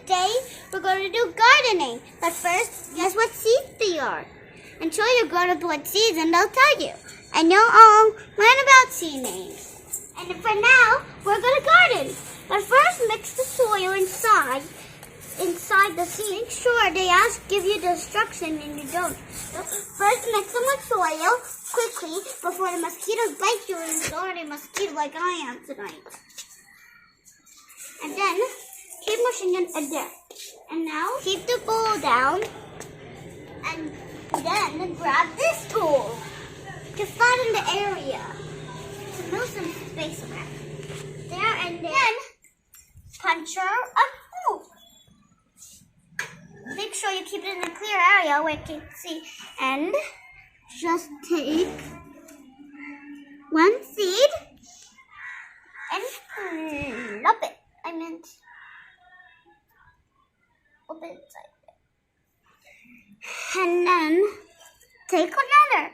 today we're going to do gardening. But first, guess what seeds they are? And show your grown-up what seeds and they'll tell you. And you'll all learn about seed names. And for now, we're going to garden. But first, mix the soil inside the seed. Make sure they give you the instruction and you don't. First, mix them with soil quickly before the mosquitoes bite you and you're already a mosquito like I am tonight. And then, keep mushing it in there. And now, keep the bowl down. And then, grab this tool to flatten the area. To move some space around. There and then, puncture a hole. Make sure you keep it in a clear area where you can see. And just take one seed and flop it. Open it inside there. And then take another.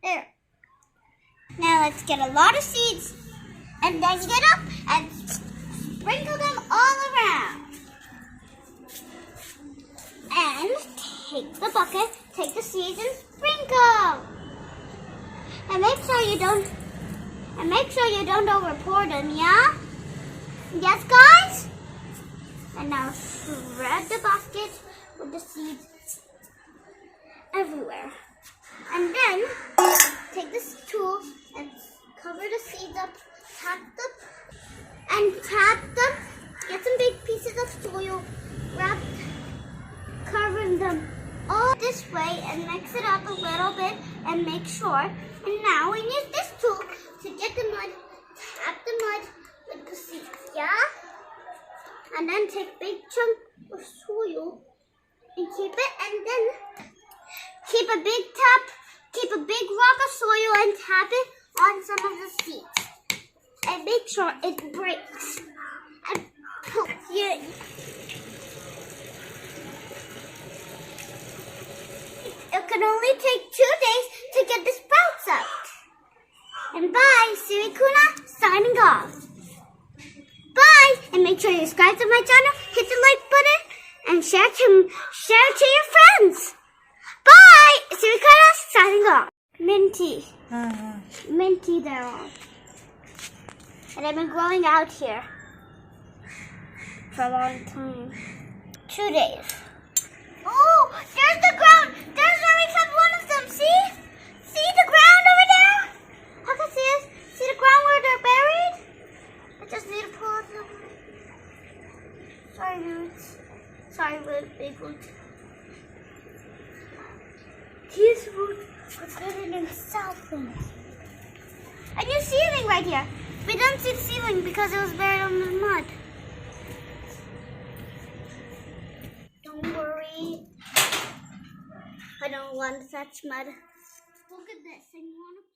There. Now let's get a lot of seeds and then get up and sprinkle them all around. And take the bucket, take the seeds and sprinkle. And make sure you don't over-pour them, yeah? Yes, guys? And now spread the basket with the seeds everywhere. And then take this tool and cover the seeds up, tap them, get some big pieces of soil, covering them all this way and mix it up a little bit and make sure. And now we use this tool to get the mud, tap the mud with the seeds, yeah? And then take big chunk of soil and keep it, and then keep a big rock of soil and tap it on some of the seeds. And make sure it breaks. And put here. It can only take 2 days to get the sprouts out. And bye, SIRI KUNA, signing off. Bye, and make sure you subscribe to my channel, hit the like button, and share it to your friends. Bye, SIRI KUNA, signing off. Menthi. Menthi they're all. And they've been growing out here for a long time. 2 days. Oh, there's the ground. There's already one of them. See? See the ground over there? I can see it. See the ground where they're buried? I just need to pull it up. Sorry, roots. Sorry, big roots. These roots are living in Southland. A new ceiling right here. We don't see the ceiling because it was buried under the mud. Don't worry. I don't want to touch mud. Look at this. And you want to